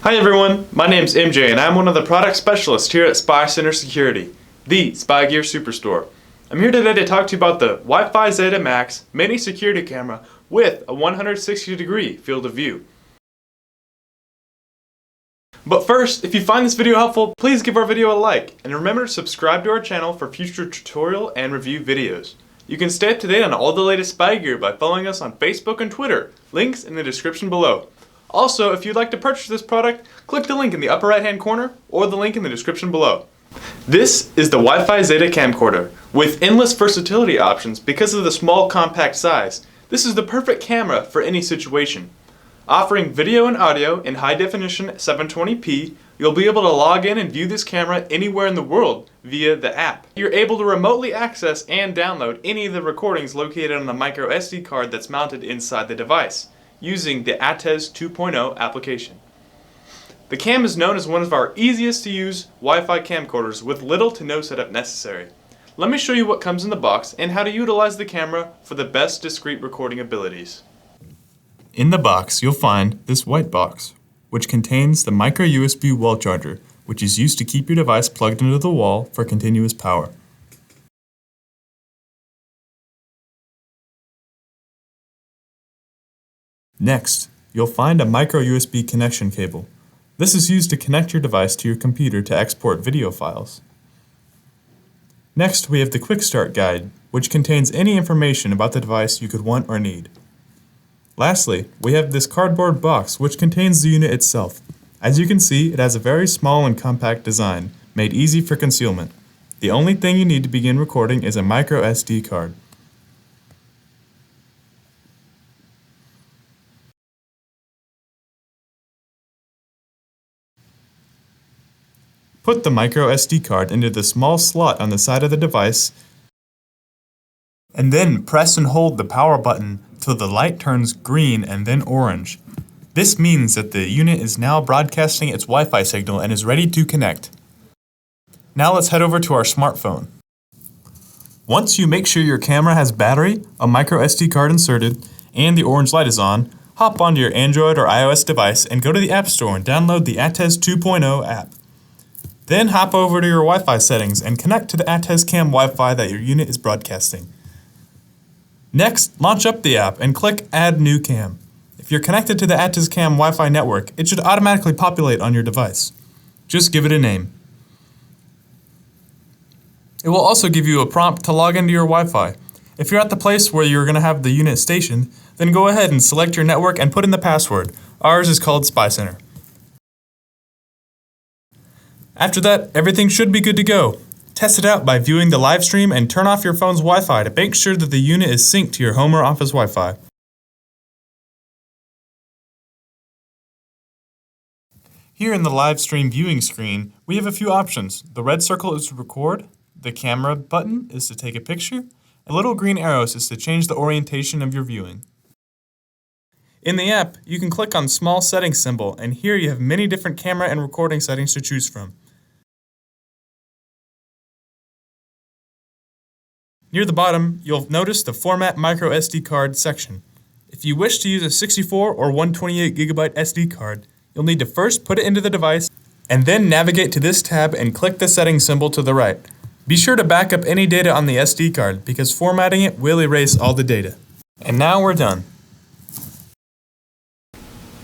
Hi everyone, my name's MJ and I'm one of the product specialists here at Spy Center Security, the Spy Gear SuperStore. I'm here today to talk to you about the WIFI Zetta Max mini security camera with a 160-degree field of view. But first, if you find this video helpful, please give our video a like and remember to subscribe to our channel for future tutorial and review videos. You can stay up to date on all the latest spy gear by following us on Facebook and Twitter, links in the description below. Also, if you'd like to purchase this product, click the link in the upper right hand corner or the link in the description below. This is the WIFI Zetta camcorder with endless versatility options because of the small compact size. This is the perfect camera for any situation. Offering video and audio in high definition 720p, you'll be able to log in and view this camera anywhere in the world via the app. You're able to remotely access and download any of the recordings located on the micro SD card that's mounted inside the device, using the ATEZ 2.0 application. The cam is known as one of our easiest to use Wi-Fi camcorders with little to no setup necessary. Let me show you what comes in the box and how to utilize the camera for the best discrete recording abilities. In the box, you'll find this white box, which contains the micro USB wall charger, which is used to keep your device plugged into the wall for continuous power. Next, you'll find a micro USB connection cable. This is used to connect your device to your computer to export video files. Next, we have the Quick Start Guide, which contains any information about the device you could want or need. Lastly, we have this cardboard box, which contains the unit itself. As you can see, it has a very small and compact design, made easy for concealment. The only thing you need to begin recording is a micro SD card. Put the micro SD card into the small slot on the side of the device and then press and hold the power button till the light turns green and then orange. This means that the unit is now broadcasting its Wi-Fi signal and is ready to connect. Now let's head over to our smartphone. Once you make sure your camera has battery, a micro SD card inserted, and the orange light is on, hop onto your Android or iOS device and go to the App Store and download the ATEZ 2.0 app. Then hop over to your Wi-Fi settings and connect to the ATEZ Cam Wi-Fi that your unit is broadcasting. Next, launch up the app and click Add New Cam. If you're connected to the ATEZ Cam Wi-Fi network, it should automatically populate on your device. Just give it a name. It will also give you a prompt to log into your Wi-Fi. If you're at the place where you're going to have the unit stationed, then go ahead and select your network and put in the password. Ours is called Spy Center. After that, everything should be good to go. Test it out by viewing the live stream and turn off your phone's Wi-Fi to make sure that the unit is synced to your home or office Wi-Fi. Here in the live stream viewing screen, we have a few options. The red circle is to record, the camera button is to take a picture, and little green arrows is to change the orientation of your viewing. In the app, you can click on small settings symbol, and here you have many different camera and recording settings to choose from. Near the bottom, you'll notice the Format Micro SD Card section. If you wish to use a 64 or 128 GB SD card, you'll need to first put it into the device and then navigate to this tab and click the settings symbol to the right. Be sure to back up any data on the SD card because formatting it will erase all the data. And now we're done.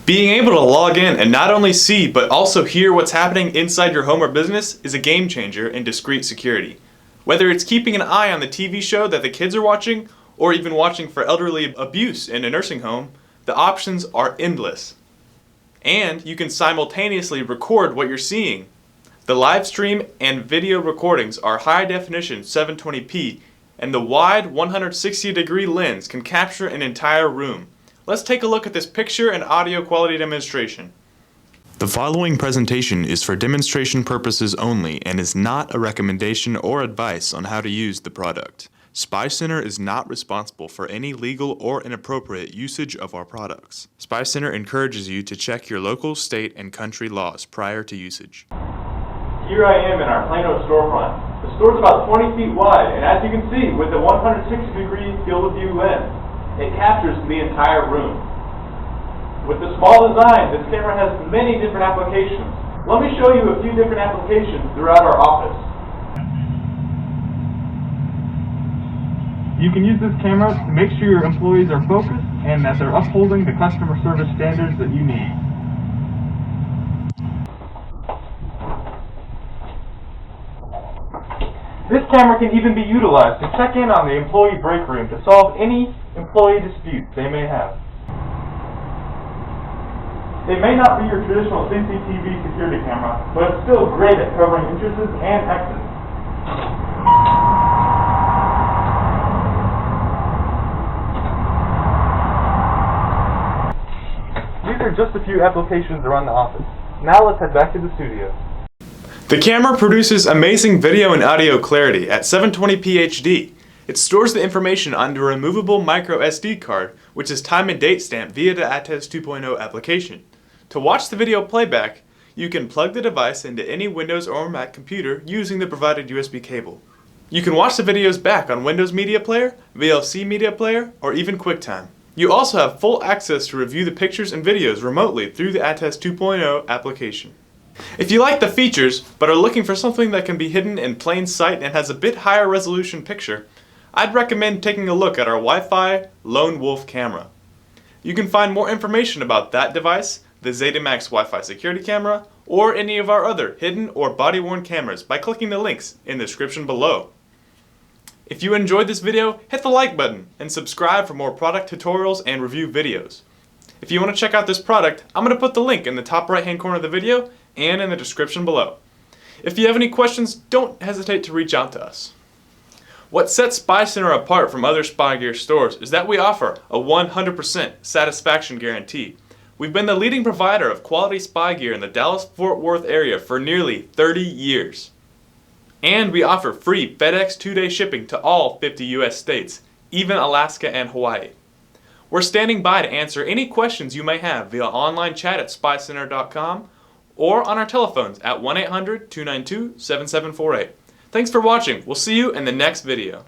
Being able to log in and not only see but also hear what's happening inside your home or business is a game changer in discrete security. Whether it's keeping an eye on the TV show that the kids are watching or even watching for elderly abuse in a nursing home, the options are endless. And you can simultaneously record what you're seeing. The live stream and video recordings are high definition 720p and the wide 160-degree lens can capture an entire room. Let's take a look at this picture and audio quality demonstration. The following presentation is for demonstration purposes only and is not a recommendation or advice on how to use the product. Spy Center is not responsible for any legal or inappropriate usage of our products. Spy Center encourages you to check your local, state, and country laws prior to usage. Here I am in our Plano storefront. The store is about 20 feet wide, and as you can see, with the 160-degree field of view lens, it captures the entire room. With the small design, this camera has many different applications. Let me show you a few different applications throughout our office. You can use this camera to make sure your employees are focused and that they're upholding the customer service standards that you need. This camera can even be utilized to check in on the employee break room to solve any employee disputes they may have. It may not be your traditional CCTV security camera, but it's still great at covering entrances and exits. These are just a few applications around the office. Now let's head back to the studio. The camera produces amazing video and audio clarity at 720p HD. It stores the information onto a removable micro SD card, which is time and date stamped via the ATES 2.0 application. To watch the video playback, you can plug the device into any Windows or Mac computer using the provided USB cable. You can watch the videos back on Windows Media Player, VLC Media Player, or even QuickTime. You also have full access to review the pictures and videos remotely through the ATES 2.0 application. If you like the features, but are looking for something that can be hidden in plain sight and has a bit higher resolution picture, I'd recommend taking a look at our Wi-Fi Lone Wolf camera. You can find more information about that device, the ZetaMax Wi-Fi security camera, or any of our other hidden or body-worn cameras by clicking the links in the description below. If you enjoyed this video, hit the like button and subscribe for more product tutorials and review videos. If you want to check out this product, I'm going to put the link in the top right hand corner of the video and in the description below. If you have any questions, don't hesitate to reach out to us. What sets Spy Center apart from other Spy Gear stores is that we offer a 100% satisfaction guarantee. We've been the leading provider of quality spy gear in the Dallas-Fort Worth area for nearly 30 years. And we offer free FedEx 2-day shipping to all 50 US states, even Alaska and Hawaii. We're standing by to answer any questions you may have via online chat at spycenter.com or on our telephones at 1-800-292-7748. Thanks for watching. We'll see you in the next video.